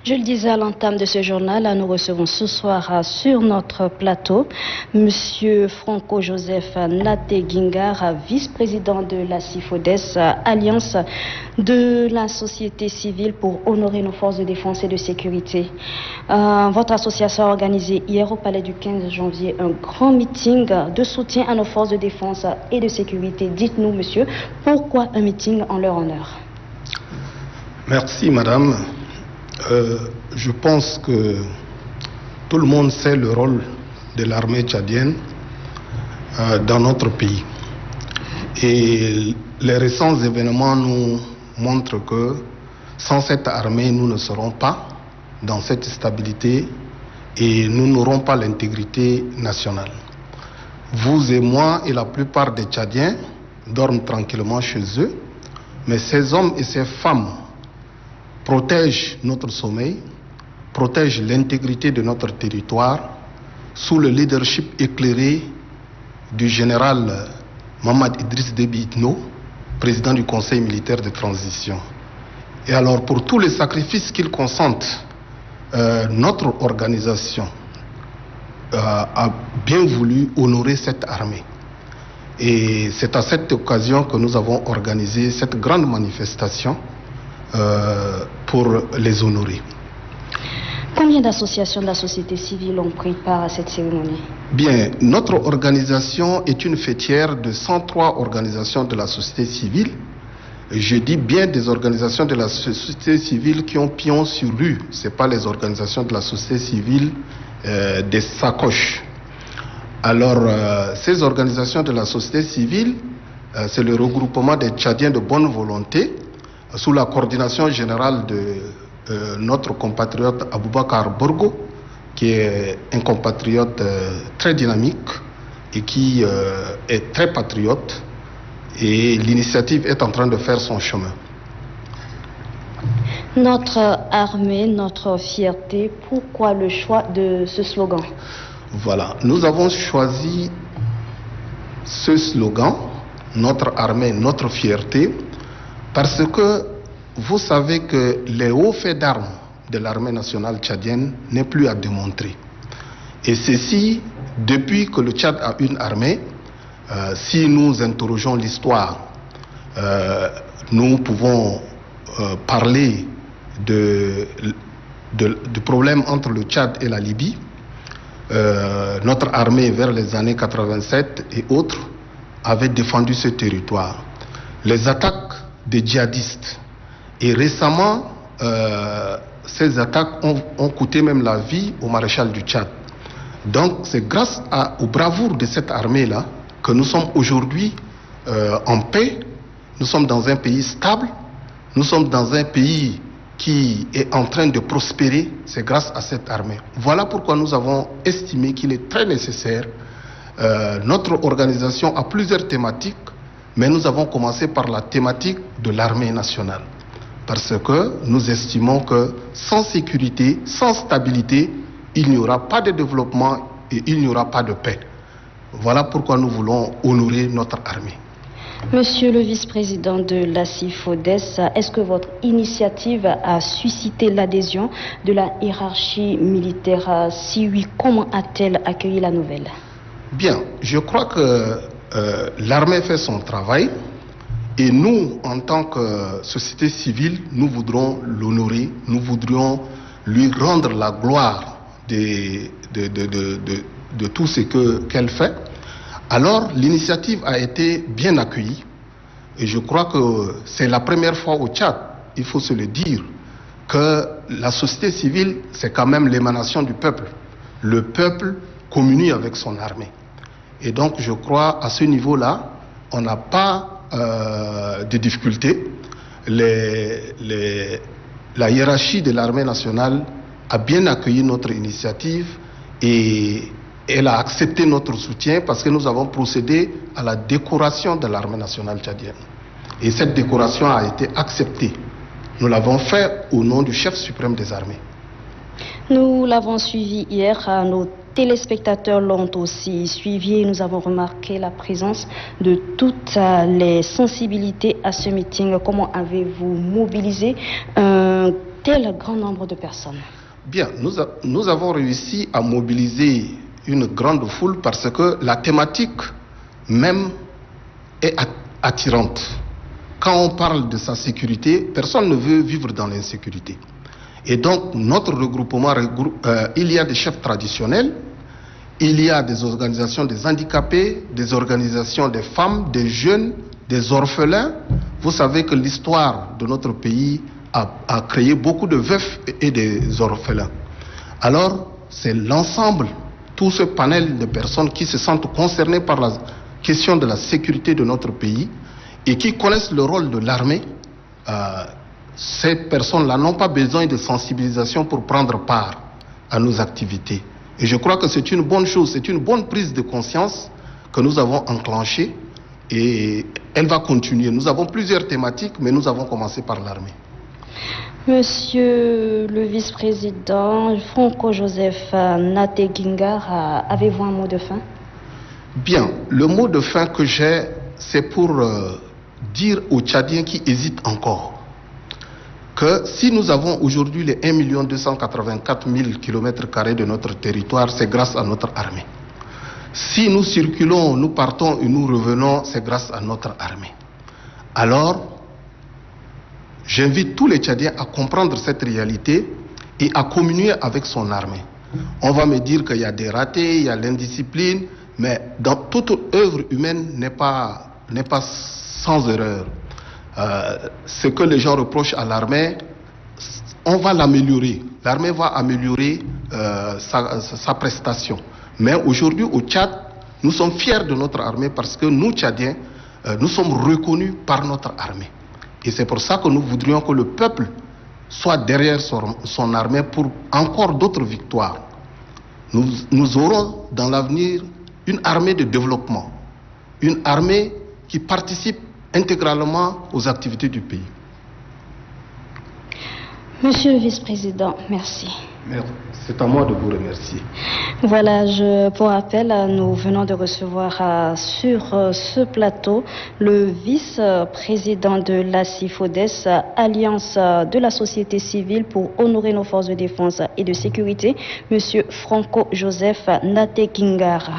Je le disais à l'entame de ce journal, nous recevons ce soir sur notre plateau Monsieur Franco-Joseph Naté-Guingara, vice-président de la CIFODES, Alliance de la société civile pour honorer nos forces de défense et de sécurité. Votre association a organisé hier au Palais du 15 janvier un grand meeting de soutien à nos forces de défense et de sécurité. Dites-nous, monsieur, pourquoi un meeting en leur honneur? Merci, madame. Je pense que tout le monde sait le rôle de l'armée tchadienne dans notre pays. Et les récents événements nous montrent que sans cette armée, nous ne serons pas dans cette stabilité et nous n'aurons pas l'intégrité nationale. Vous et moi et la plupart des Tchadiens dorment tranquillement chez eux, mais ces hommes et ces femmes protègent notre sommeil, protègent l'intégrité de notre territoire sous le leadership éclairé du général Mamad Idriss Déby Itno, président du Conseil militaire de transition. Et alors, pour tous les sacrifices qu'ils consentent, notre organisation a bien voulu honorer cette armée. Et c'est à cette occasion que nous avons organisé cette grande manifestation pour les honorer. Combien d'associations de la société civile ont pris part à cette cérémonie? Bien, notre organisation est une fêtière de 103 organisations de la société civile. Je dis bien des organisations de la société civile qui ont pion sur rue. Ce n'est pas les organisations de la société civile des sacoches. Alors, ces organisations de la société civile, c'est le regroupement des Tchadiens de bonne volonté, sous la coordination générale de notre compatriote Aboubakar Borgo, qui est un compatriote très dynamique et qui est très patriote. Et l'initiative est en train de faire son chemin. Notre armée, notre fierté, pourquoi le choix de ce slogan? Voilà, nous avons choisi ce slogan, notre armée, notre fierté, parce que vous savez que les hauts faits d'armes de l'armée nationale tchadienne n'est plus à démontrer. Et ceci, depuis que le Tchad a une armée, si nous interrogeons l'histoire, nous pouvons parler du problème entre le Tchad et la Libye. Notre armée, vers les années 87 et autres, avait défendu ce territoire. Les attaques des djihadistes, et récemment, ces attaques ont coûté même la vie au maréchal du Tchad. Donc, c'est grâce aux bravoures de cette armée-là que nous sommes aujourd'hui en paix, nous sommes dans un pays stable, nous sommes dans un pays qui est en train de prospérer, c'est grâce à cette armée. Voilà pourquoi nous avons estimé qu'il est très nécessaire. Notre organisation a plusieurs thématiques, mais nous avons commencé par la thématique de l'armée nationale. Parce que nous estimons que sans sécurité, sans stabilité, il n'y aura pas de développement et il n'y aura pas de paix. Voilà pourquoi nous voulons honorer notre armée. Monsieur le vice-président de la CIFODES, est-ce que votre initiative a suscité l'adhésion de la hiérarchie militaire? Si oui, comment a-t-elle accueilli la nouvelle? Bien, je crois que l'armée fait son travail et nous, en tant que société civile, nous voudrons l'honorer, nous voudrions lui rendre la gloire de tout ce qu'elle fait. Alors, l'initiative a été bien accueillie et je crois que c'est la première fois au Tchad, il faut se le dire, que la société civile, c'est quand même l'émanation du peuple. Le peuple communie avec son armée. Et donc, je crois, à ce niveau-là, on n'a pas de difficultés. La hiérarchie de l'armée nationale a bien accueilli notre initiative et elle a accepté notre soutien parce que nous avons procédé à la décoration de l'armée nationale tchadienne. Et cette décoration a été acceptée. Nous l'avons fait au nom du chef suprême des armées. Nous l'avons suivi hier, nos téléspectateurs l'ont aussi suivi et nous avons remarqué la présence de toutes les sensibilités à ce meeting. Comment avez-vous mobilisé un tel grand nombre de personnes? Bien, nous avons réussi à mobiliser une grande foule parce que la thématique même est attirante. Quand on parle de sa sécurité, personne ne veut vivre dans l'insécurité. Et donc, notre regroupement, il y a des chefs traditionnels, il y a des organisations des handicapés, des organisations des femmes, des jeunes, des orphelins. Vous savez que l'histoire de notre pays a créé beaucoup de veufs et des orphelins. Alors, c'est l'ensemble, tout ce panel de personnes qui se sentent concernées par la question de la sécurité de notre pays et qui connaissent le rôle de l'armée. Ces personnes-là n'ont pas besoin de sensibilisation pour prendre part à nos activités. Et je crois que c'est une bonne chose, c'est une bonne prise de conscience que nous avons enclenchée et elle va continuer. Nous avons plusieurs thématiques, mais nous avons commencé par l'armée. Monsieur le vice-président Franco Joseph Naté Gingar, avez-vous un mot de fin? Bien, le mot de fin que j'ai, c'est pour dire aux Tchadiens qui hésitent encore que si nous avons aujourd'hui les 1 284 000 km² de notre territoire, c'est grâce à notre armée. Si nous circulons, nous partons et nous revenons, c'est grâce à notre armée. Alors, j'invite tous les Tchadiens à comprendre cette réalité et à communier avec son armée. On va me dire qu'il y a des ratés, il y a l'indiscipline, mais dans toute œuvre humaine n'est pas sans erreur. Ce que les gens reprochent à l'armée, on va l'améliorer. L'armée va améliorer sa prestation. Mais aujourd'hui au Tchad, nous sommes fiers de notre armée parce que nous, Tchadiens, nous sommes reconnus par notre armée. Et c'est pour ça que nous voudrions que le peuple soit derrière son armée pour encore d'autres victoires. Nous aurons dans l'avenir une armée de développement, une armée qui participe intégralement aux activités du pays. Monsieur le vice-président, merci. C'est à moi de vous remercier. Voilà, pour rappel, nous venons de recevoir sur ce plateau le vice-président de la CIFODES, Alliance de la société civile pour honorer nos forces de défense et de sécurité, Monsieur Franco Joseph Naté Gingar.